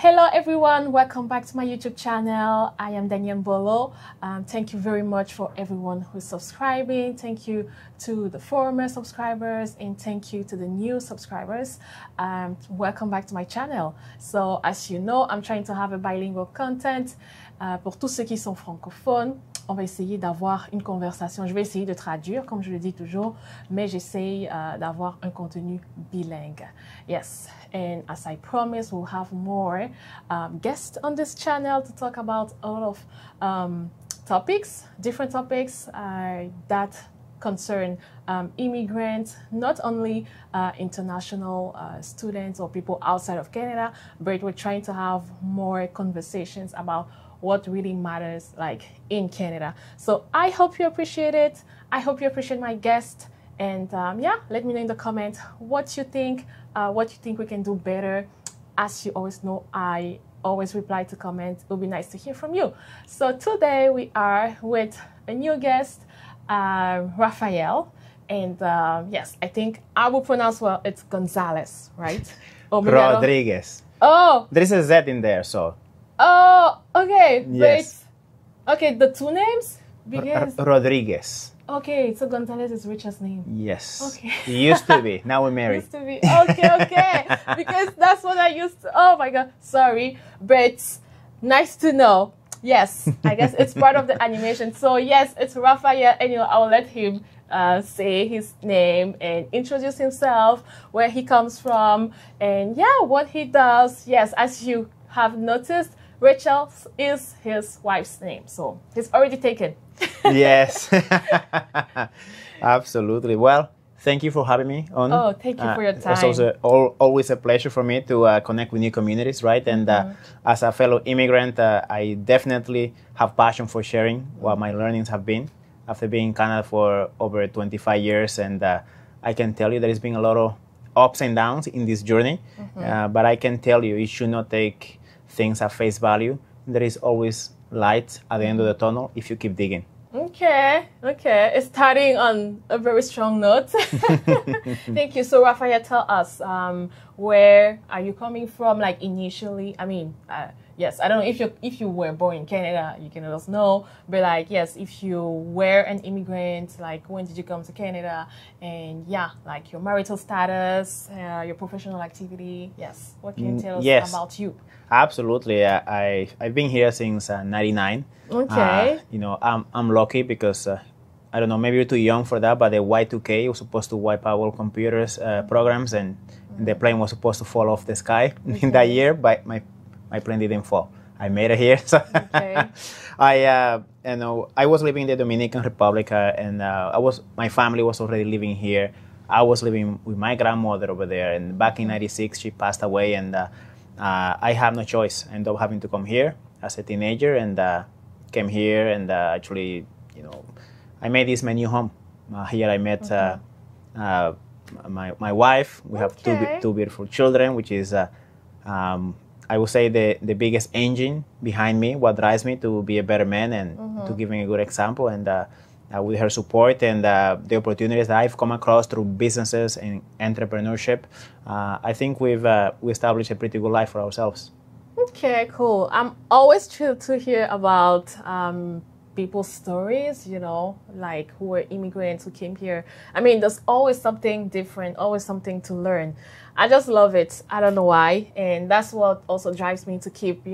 Hello everyone, welcome back to my YouTube channel. I am Danielle Bolo. Thank you very much for everyone who's subscribing. Thank you to the former subscribers and thank you to the new subscribers. Welcome back to my channel. So as you know, I'm trying to have a bilingual content. Pour tous ceux qui sont francophones, on va essayer d'avoir une conversation. Je vais essayer de traduire, comme je le dis toujours, mais j'essaye d'avoir un contenu bilingue. Yes, and as I promised, we'll have more guests on this channel to talk about a lot of topics, different topics that concern immigrants, not only international students or people outside of Canada, but we're trying to have more conversations about what really matters like in Canada. So I hope you appreciate it. I hope you appreciate my guest. And yeah, let me know in the comments what you think we can do better. As you always know, I always reply to comments. It would be nice to hear from you. So today we are with a new guest, Rafael. And yes, I think I will pronounce well, it's Gonzalez, right? Rodriguez. Oh! There is a Z in there, so. Oh, okay. Yes. Wait. Okay, the two names? Because... Rodriguez. Okay, so Gonzalez is Richard's name. Yes. Okay. It used to be. Now we're married. Used to be. Okay. Because that's what I used to. Oh my God. Sorry. But nice to know. Yes. I guess it's part of the animation. So yes, it's Rafael. And I will let him say his name and introduce himself, where he comes from, and yeah, what he does. Yes, as you have noticed, Rachel is his wife's name, so he's already taken. Yes, absolutely. Well, thank you for having me on. Oh, thank you for your time. It's also always a pleasure for me to connect with new communities, right? And as a fellow immigrant, I definitely have passion for sharing what my learnings have been after being in Canada for over 25 years. And I can tell you there has been a lot of ups and downs in this journey, but I can tell you, you should not take things at face value. There is always light at the end of the tunnel if you keep digging. Okay. It's starting on a very strong note. Thank you. So Rafael, tell us, where are you coming from? Like initially, I mean, yes, I don't know if you were born in Canada, you can let us know. But like, yes, if you were an immigrant, like when did you come to Canada? And yeah, like your marital status, your professional activity. Yes, what can you tell us about you? Absolutely. I've been here since '99. Okay. I'm lucky because I don't know, maybe you're too young for that, but the Y2K was supposed to wipe out all computers programs, and the plane was supposed to fall off the sky in that year, but my plane didn't fall. I made it here. So I was living in the Dominican Republic, and my family was already living here. I was living with my grandmother over there, and back in '96 she passed away, and I have no choice. I ended up having to come here as a teenager, and came here, and actually, I made this my new home. Here I met my wife. We have two beautiful children, which is I would say the biggest engine behind me, what drives me to be a better man and to give me a good example. And with her support and the opportunities that I've come across through businesses and entrepreneurship, I think we established a pretty good life for ourselves. Okay, cool. I'm always thrilled to hear about people's stories, like who were immigrants who came here. I mean, there's always something different, always something to learn. I just love it. I don't know why. And that's what also drives me to keep,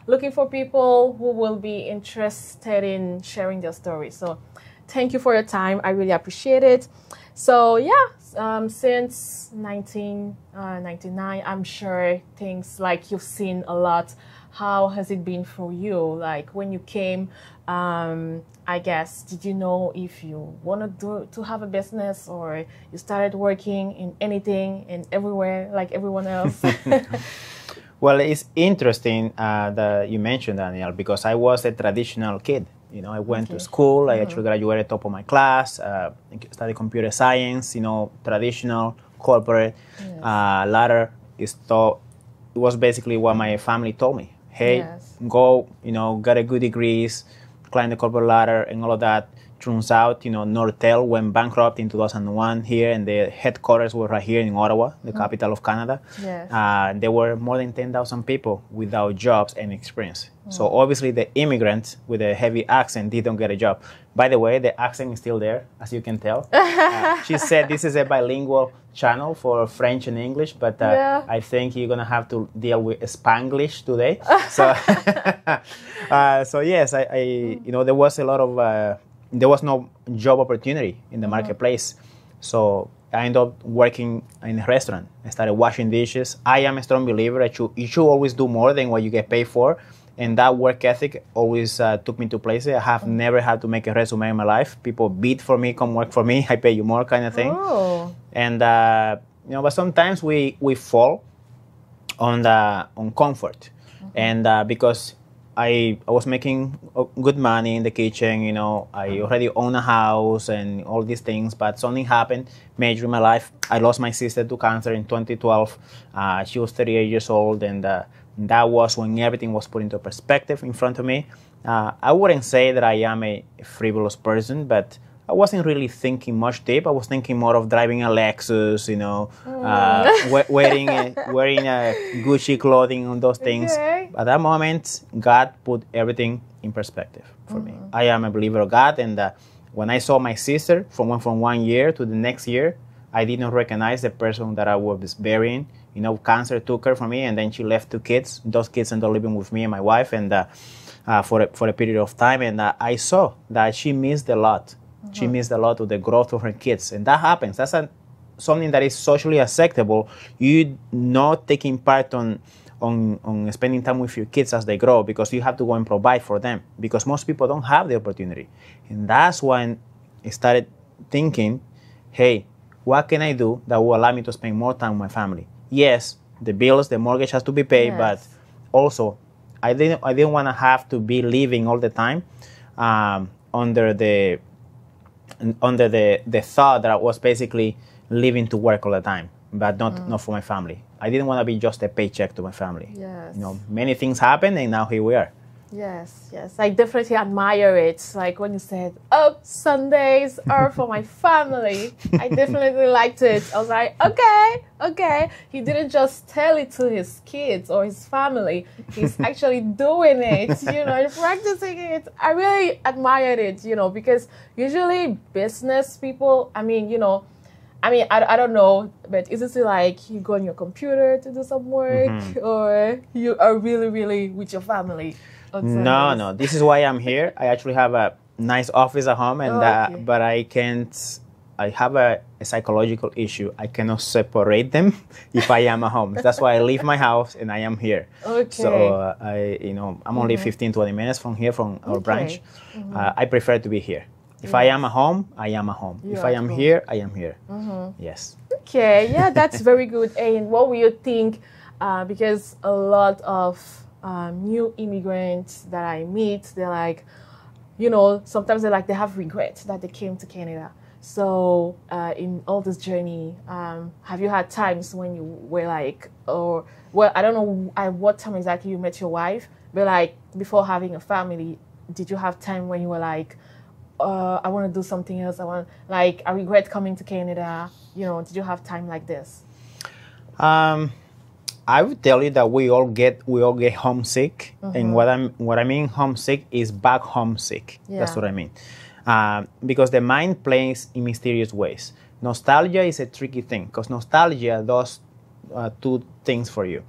looking for people who will be interested in sharing their stories. So thank you for your time. I really appreciate it. So yeah, since 1999, I'm sure things like you've seen a lot. How has it been for you? Like when you came, I guess, did you know if you wanted to have a business, or you started working in anything and everywhere like everyone else? Well, it's interesting that you mentioned, Danielle, because I was a traditional kid. I went to school. I actually graduated top of my class, studied computer science, traditional, corporate. Later, it was basically what my family told me. Hey, go, get a good degrees, climb the corporate ladder and all of that. turns out, Nortel went bankrupt in 2001 here, and the headquarters were right here in Ottawa, the capital of Canada. Yes. There were more than 10,000 people without jobs and experience. So obviously the immigrants with a heavy accent didn't get a job. By the way, the accent is still there, as you can tell. She said this is a bilingual channel for French and English, but I think you're going to have to deal with Spanglish today. So, so yes, there was a lot of, there was no job opportunity in the marketplace. So I ended up working in a restaurant. I started washing dishes. I am a strong believer that you should always do more than what you get paid for. And that work ethic always took me to places. I have never had to make a resume in my life. People bid for me, come work for me, I pay you more kind of thing. Oh. And, but sometimes we fall on comfort. And because I was making good money in the kitchen, I already own a house and all these things, but something happened major in my life. I lost my sister to cancer in 2012. She was 38 years old, and that was when everything was put into perspective in front of me. I wouldn't say that I am a frivolous person, but I wasn't really thinking much deep. I was thinking more of driving a Lexus, wearing Gucci clothing and those things. Okay. At that moment, God put everything in perspective for me. I am a believer of God, and when I saw my sister from 1 year to the next year, I did not recognize the person that I was burying. Cancer took her from me, and then she left 2 kids. Those kids ended up living with me and my wife, and for a period of time. And I saw that she missed a lot. She missed a lot of the growth of her kids, and that happens. That's something that is socially acceptable. You not taking part on spending time with your kids as they grow, because you have to go and provide for them, because most people don't have the opportunity. And that's when I started thinking, hey, what can I do that will allow me to spend more time with my family? Yes, the bills, the mortgage has to be paid, but also I didn't want to have to be living all the time under the thought that I was basically living to work all the time, but not for my family. I didn't want to be just a paycheck to my family. Yes. Many things happened, and now here we are. Yes. I definitely admire it. Like when you said, "Oh, Sundays are for my family." I definitely liked it. I was like, okay. He didn't just tell it to his kids or his family. He's actually doing it, and practicing it. I really admired it, because usually business people, I don't know, but is it like you go on your computer to do some work, or you are really, really with your family? No. This is why I'm here. I actually have a nice office at home, and but I can't. I have a psychological issue. I cannot separate them if I am at home. That's why I leave my house and I am here. Okay. So I'm only 15-20 minutes from here, from our branch. I prefer to be here. If I am at home, I am at home. If I am here, I am here. Yes. Okay. Yeah, that's very good. And what will you think? Because a lot of new immigrants that I meet, they're like, sometimes they have regret that they came to Canada. So in all this journey, have you had times when you were like, I don't know at what time exactly you met your wife, but like before having a family, did you have time when you were like, I want to do something else. I regret coming to Canada. Did you have time like this? I would tell you that we all get homesick, and what I mean homesick is back homesick. Yeah. That's what I mean, because the mind plays in mysterious ways. Nostalgia is a tricky thing, because nostalgia does 2 things for you.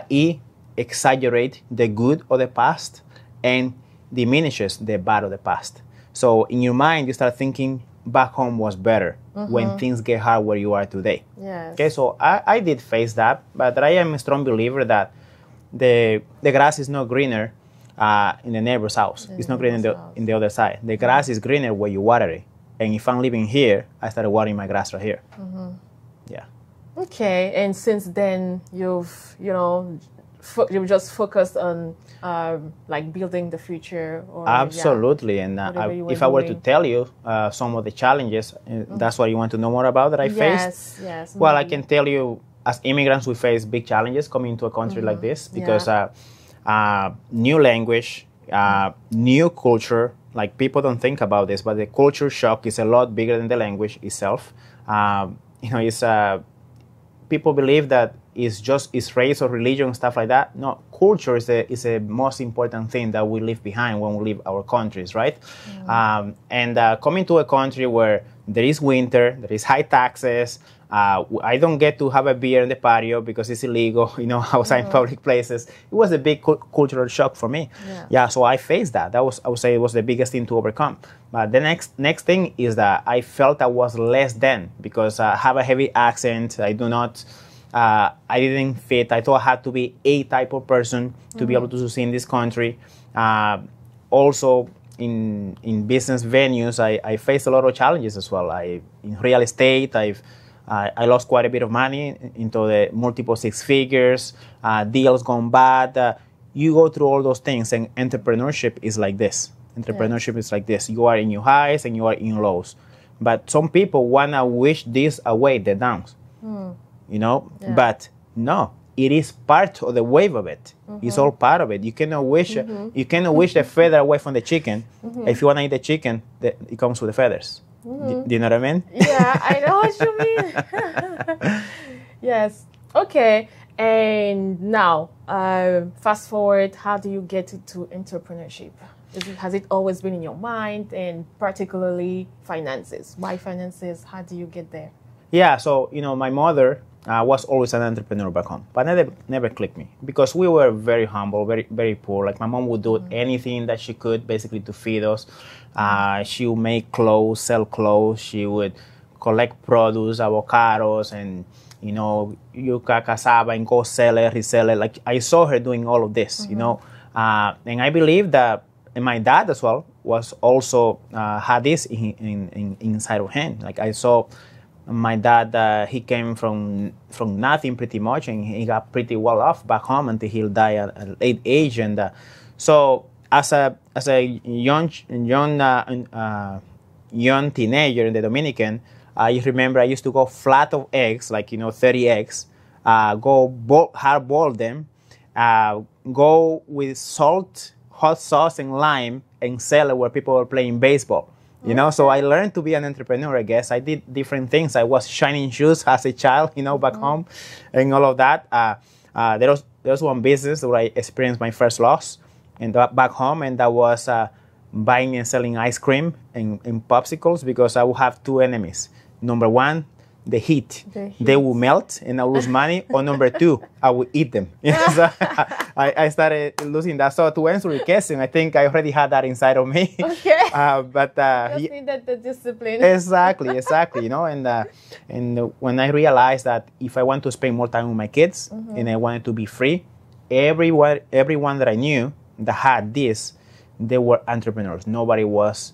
It exaggerates the good of the past and diminishes the bad of the past. So in your mind, you start thinking back home was better when things get hard where you are today. Yes. Okay, so I did face that, but I am a strong believer that the grass is not greener in the neighbor's house. It's not greener in the other side. The grass is greener where you water it. And if I'm living here, I started watering my grass right here. Yeah. Okay, and since then you've just focused on like building the future. Absolutely, and if I were to tell you some of the challenges, that's what you want to know more about that I faced. Yes. Well, I can tell you, as immigrants, we face big challenges coming into a country like this, because new language, new culture, like people don't think about this, but the culture shock is a lot bigger than the language itself. It's people believe that it's race or religion, stuff like that. No, culture is the most important thing that we leave behind when we leave our countries, right? Coming to a country where there is winter, there is high taxes. I don't get to have a beer in the patio because it's illegal, outside public places. It was a big cultural shock for me. Yeah, so I faced that. I would say it was the biggest thing to overcome. But the next thing is that I felt I was less than because I have a heavy accent. I didn't fit. I thought I had to be a type of person to be able to succeed in this country. Also, in business venues, I faced a lot of challenges as well. In real estate, I lost quite a bit of money into the multiple six figures, deals gone bad. You go through all those things, and entrepreneurship is like this. Entrepreneurship is like this. You are in your highs and you are in lows. But some people want to wish this away, the downs. But no, it is part of the wave of it. It's all part of it. You cannot wish the feather away from the chicken. If you want to eat the chicken, it comes with the feathers. Do you know what I mean? Yeah, I know what you mean. Yes. Okay. And now, fast forward, how do you get into entrepreneurship? Has it always been in your mind, and particularly finances? Why finances? How do you get there? Yeah, so, my mother was always an entrepreneur back home, but never clicked me because we were very humble, very, very poor. Like my mom would do anything that she could basically to feed us. She would make clothes, sell clothes. She would collect produce, avocados, and, yuca, cassava, and go sell it, resell it. Like I saw her doing all of this, and I believe that my dad as well was also had this inside of him. Like I saw my dad, he came from nothing pretty much, and he got pretty well off back home until he died at an late age. And so as a young teenager in the Dominican, I remember I used to go flat of eggs, like 30 eggs, go hard boil them, go with salt, hot sauce, and lime, and sell it where people were playing baseball. So I learned to be an entrepreneur, I guess. I did different things. I was shining shoes as a child, back home, and all of that. There was one business where I experienced my first loss, and back home, and that was buying and selling ice cream and popsicles, because I would have two enemies. Number one, the heat. They will melt and I lose money. Or number two, I will eat them. So I started losing that. So to answer your question, I think I already had that inside of me. Okay. But just needed the discipline. Exactly. And when I realized that if I want to spend more time with my kids and I wanted to be free, everyone that I knew that had this, they were entrepreneurs. Nobody was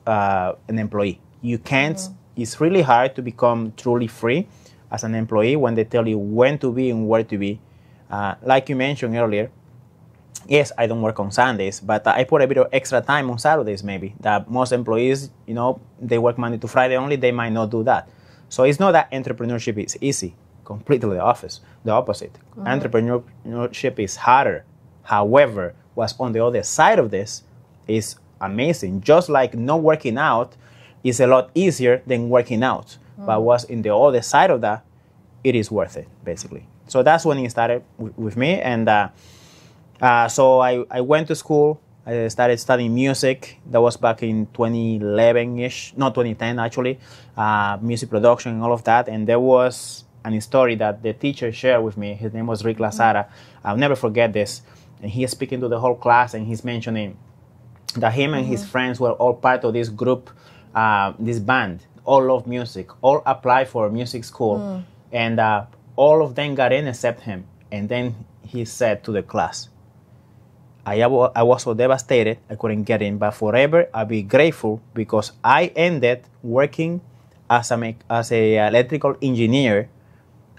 an employee. You can't. It's really hard to become truly free as an employee when they tell you when to be and where to be. Like you mentioned earlier, yes, I don't work on Sundays, but I put a bit of extra time on Saturdays maybe. That most employees, they work Monday to Friday only, they might not do that. So it's not that entrepreneurship is easy, completely the opposite. Entrepreneurship is harder. However, what's on the other side of this is amazing. Just like not working out is a lot easier than working out. But what's in the other side of that, it is worth it, basically. So that's when it started with me. And so I went to school. I started studying music. That was back in 2011-ish, not 2010 actually, music production and all of that. And there was a story that the teacher shared with me. His name was Rick Lazara. I'll never forget this. And he is speaking to the whole class, and he's mentioning that him and his friends were all part of this group, this band, all love music, all applied for music school, and all of them got in except him. And then he said to the class, I was so devastated I couldn't get in, but forever I'll be grateful because I ended working as a electrical engineer.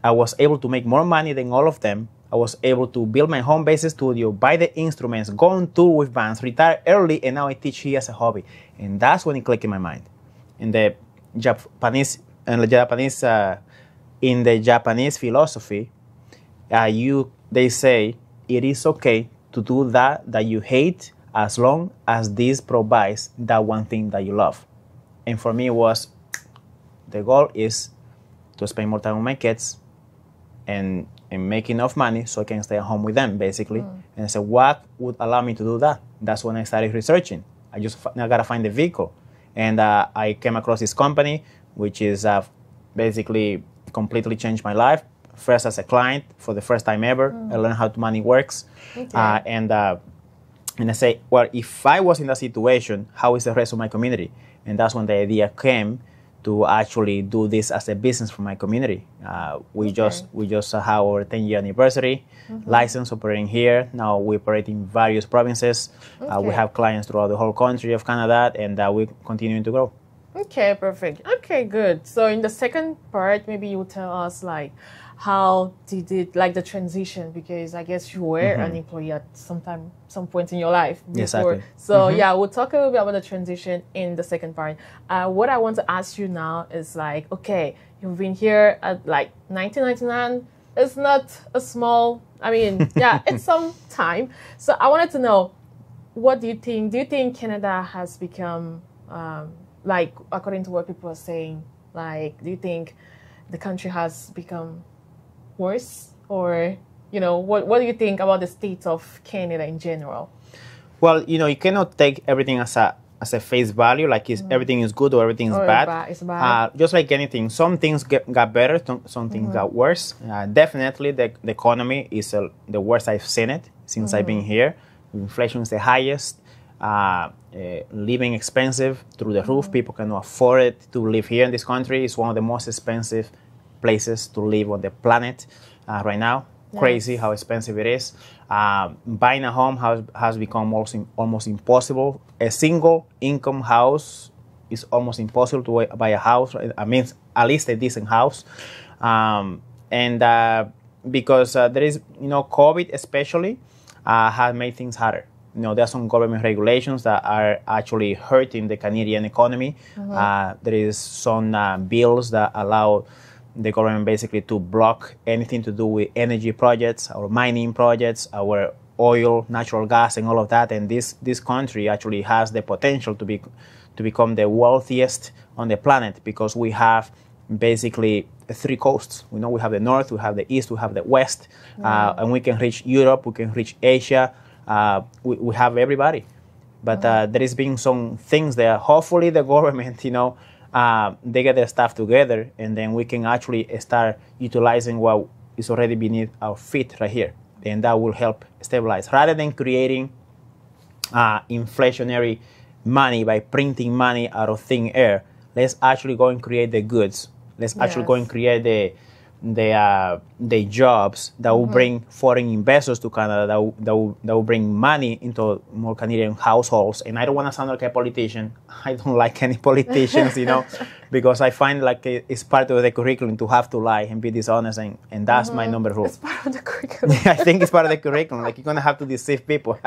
I was able to make more money than all of them. I was able to build my home-based studio, buy the instruments, go on tour with bands, retire early, and now I teach here as a hobby. And that's when it clicked in my mind. In the Japanese philosophy, they say it is okay to do that you hate as long as this provides that one thing that you love. And for me, the goal is to spend more time with my kids and make enough money so I can stay at home with them, basically. And I said, what would allow me to do that? That's when I started researching. I got to find the vehicle. And I came across this company, which is basically completely changed my life. First as a client for the first time ever. I learned how money works. Okay. And I say, well, if I was in that situation, how is the rest of my community? And that's when the idea came to actually do this as a business for my community. We just have our 10-year anniversary, license operating here. Now we operate in various provinces. We have clients throughout the whole country of Canada, and we're continuing to grow. Okay, perfect. Okay, good. So in the second part, maybe you tell us like, how did it, like the transition? Because I guess you were an employee at some point in your life before. Exactly. So yeah, we'll talk a little bit about the transition in the second part. What I want to ask you now is like, okay, you've been here at like 1999. It's not a small, I mean, yeah, it's some time. So I wanted to know, what do you think? Do you think Canada has become, like, according to what people are saying, like, do you think the country has become worse, or what do you think about the state of Canada in general? Well, you cannot take everything as a face value, like everything is good or everything is bad. It's bad. Just like anything, some things got better, some things got worse. Definitely, the economy is the worst I've seen it since I've been here. Inflation is the highest. Living expensive through the roof. People cannot afford it to live here in this country. It's one of the most expensive places to live on the planet right now. Yes. Crazy how expensive it is. Buying a home has become almost impossible. A single income house is almost impossible to buy a house. I mean, at least a decent house. Because there is, COVID especially has made things harder. There are some government regulations that are actually hurting the Canadian economy. There is some bills that allow the government basically to block anything to do with energy projects, our mining projects, our oil, natural gas, and all of that. And this country actually has the potential to become the wealthiest on the planet, because we have basically 3 coasts. We have the north, we have the east, we have the west, and we can reach Europe, we can reach Asia. We have everybody. But there has been some things there. Hopefully the government, they get their stuff together, and then we can actually start utilizing what is already beneath our feet right here. And that will help stabilize. Rather than creating inflationary money by printing money out of thin air, let's actually go and create the goods. Let's actually go and create the jobs that will bring foreign investors to Canada, that will bring money into more Canadian households. And I don't want to sound like a politician. I don't like any politicians, because I find like it's part of the curriculum to have to lie and be dishonest, and that's my number rule. It's part of the curriculum. I think it's part of the curriculum. Like, you're going to have to deceive people.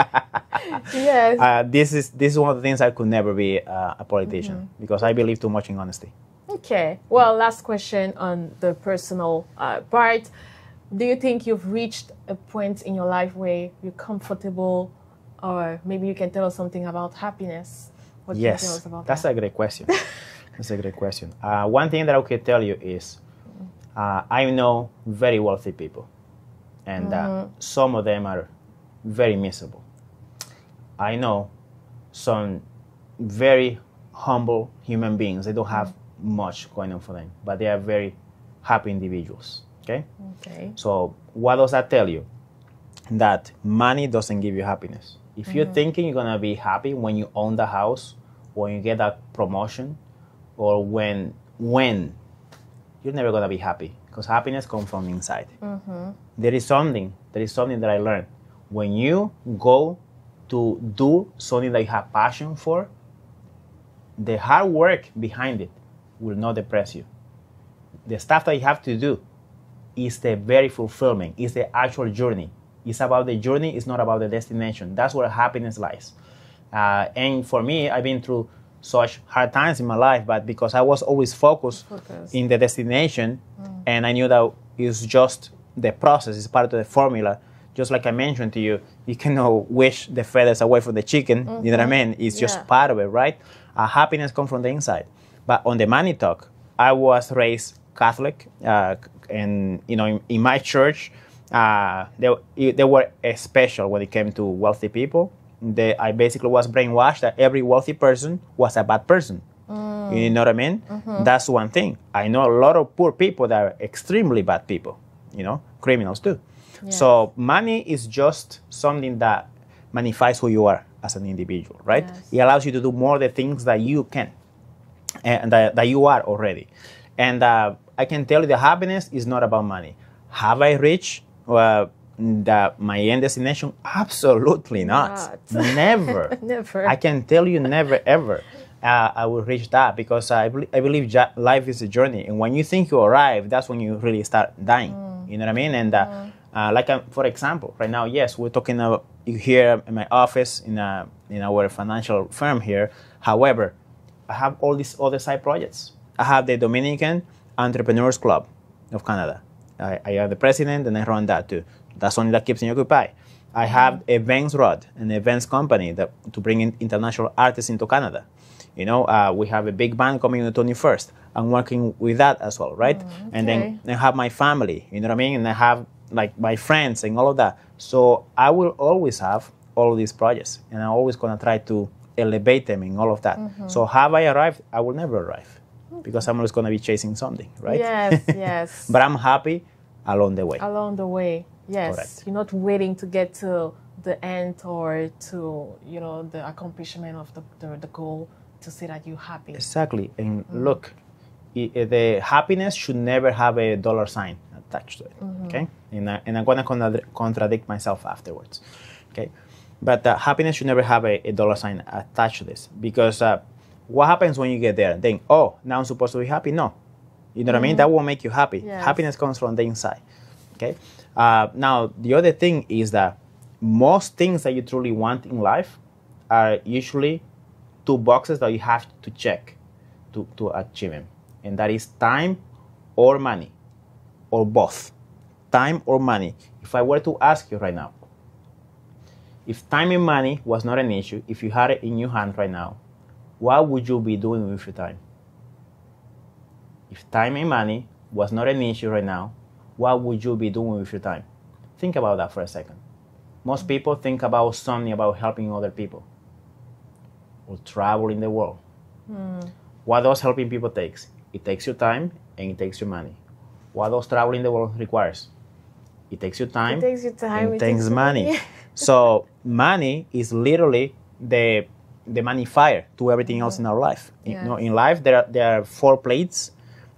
Yes. This is one of the things I could never be a politician, because I believe too much in honesty. Okay. Well, last question on the personal part. Do you think you've reached a point in your life where you're comfortable, or maybe you can tell us something about happiness? What can you tell us about that's that? A great question. That's a great question. One thing that I can tell you is I know very wealthy people, and some of them are very miserable. I know some very humble human beings. They don't have much going on for them, but they are very happy individuals. Okay? So what does that tell you? That money doesn't give you happiness. If you're thinking you're gonna be happy when you own the house, when you get that promotion, or when you're never gonna be happy, because happiness comes from inside. There is something that I learned. When you go to do something that you have passion for, the hard work behind it will not depress you. The stuff that you have to do is the very fulfillment, is the actual journey. It's about the journey, it's not about the destination. That's where happiness lies. And for me, I've been through such hard times in my life, but because I was always focused in the destination, and I knew that it's just the process, it's part of the formula, just like I mentioned to you, you cannot wish the feathers away from the chicken. You know what I mean? It's just part of it, right? Happiness comes from the inside. But on the money talk, I was raised Catholic, and in my church, they were special when it came to wealthy people. I basically was brainwashed that every wealthy person was a bad person. You know what I mean? That's one thing. I know a lot of poor people that are extremely bad people, criminals too. Yeah. So money is just something that magnifies who you are as an individual, right? Yes. It allows you to do more the things that you can and that you are already. And I can tell you the happiness is not about money. Have I reached my end destination? Absolutely not. Never. Never. I can tell you never, ever. I will reach that because I believe life is a journey. And when you think you arrive, that's when you really start dying. You know what I mean? And for example, right now, yes, we're talking about here in my office in our financial firm here. However, I have all these other side projects. I have the Dominican Entrepreneurs Club of Canada. I am the president and I run that too. That's something that keeps me occupied. I have Events Rod, an events company to bring in international artists into Canada. We have a big band coming on the 21st. I'm working with that as well, right? Okay. And then I have my family, you know what I mean? And I have like my friends and all of that. So I will always have all of these projects, and I'm always going to try to elevate them in all of that. So have I arrived? I will never arrive because I'm always going to be chasing something, right? Yes, yes. But I'm happy along the way. Along the way, yes. Correct. You're not waiting to get to the end or to, the accomplishment of the goal to say that you're happy. Exactly. And look, the happiness should never have a dollar sign attached to it, okay? And I'm going to contradict myself afterwards, okay? But happiness should never have a dollar sign attached to this because what happens when you get there? Then, now I'm supposed to be happy? No. You know what I mean? That won't make you happy. Yes. Happiness comes from the inside, okay? Now, the other thing is that most things that you truly want in life are usually two boxes that you have to check to achieve them. And that is time or money, or both. Time or money. If I were to ask you right now, if time and money was not an issue, if you had it in your hand right now, what would you be doing with your time? If time and money was not an issue right now, what would you be doing with your time? Think about that for a second. Most people think about something about helping other people or traveling the world. What does helping people takes? It takes your time and it takes your money. What does traveling the world requires? It takes your time, and it takes money. So money is literally the magnifier to everything else in our life. Yes. In life, there are 4 plates.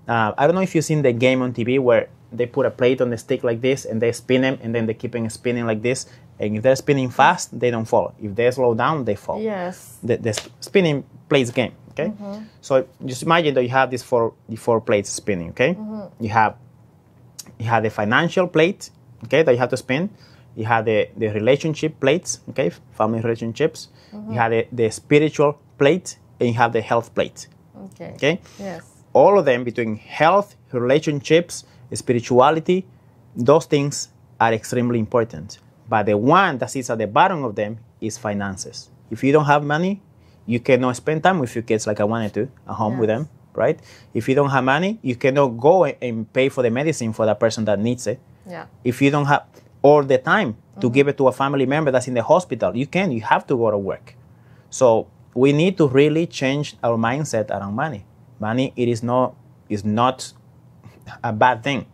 I don't know if you've seen the game on TV where they put a plate on the stick like this and they spin them and then they keep them spinning like this. And if they're spinning fast, they don't fall. If they slow down, they fall. Yes. The spinning plates game, okay? So just imagine that you have these four plates spinning, okay? You have the financial plate, okay, that you have to spin. You have the relationship plates, okay, family relationships. You have the spiritual plate, and you have the health plate. Okay? Yes. All of them, between health, relationships, spirituality, those things are extremely important. But the one that sits at the bottom of them is finances. If you don't have money, you cannot spend time with your kids like I wanted to at home with them, right? If you don't have money, you cannot go and pay for the medicine for the person that needs it. Yeah. If you don't have all the time to give it to a family member that's in the hospital, you have to go to work. So we need to really change our mindset around money. Money, is not a bad thing.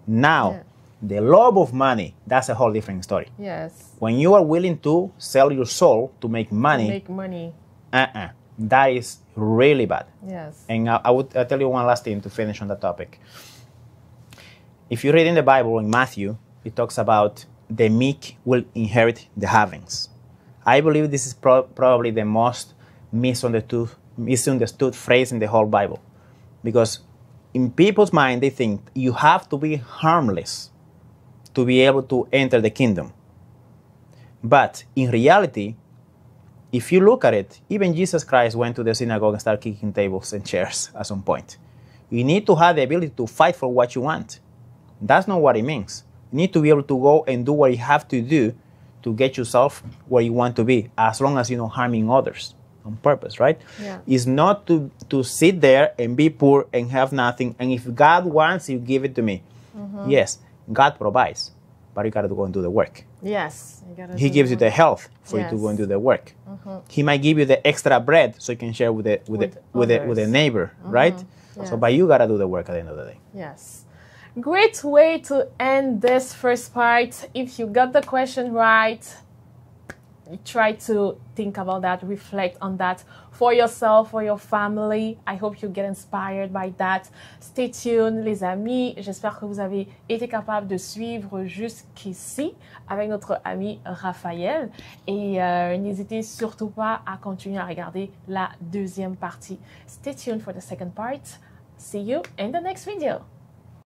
Now, the love of money, that's a whole different story. Yes. When you are willing to sell your soul to make money. That is really bad. Yes. And I'll tell you one last thing to finish on the topic. If you read in the Bible, in Matthew, it talks about the meek will inherit the havings. I believe this is probably the most misunderstood phrase in the whole Bible. Because in people's mind, they think you have to be harmless to be able to enter the kingdom. But in reality, if you look at it, even Jesus Christ went to the synagogue and started kicking tables and chairs at some point. You need to have the ability to fight for what you want. That's not what it means. You need to be able to go and do what you have to do to get yourself where you want to be, as long as you're not harming others on purpose, right? Yeah. It's not to sit there and be poor and have nothing, and if God wants, you give it to me. Yes, God provides, but you got to go and do the work. Yes. He gives you the health for you to go and do the work. He might give you the extra bread so you can share with the neighbor, right? Yes. So, but you got to do the work at the end of the day. Yes. Great way to end this first part. If you got the question right, try to think about that, reflect on that for yourself, for your family. I hope you get inspired by that. Stay tuned, les amis. J'espère que vous avez été capable de suivre jusqu'ici avec notre ami Raphaël. Et n'hésitez surtout pas à continuer à regarder la deuxième partie. Stay tuned for the second part. See you in the next video.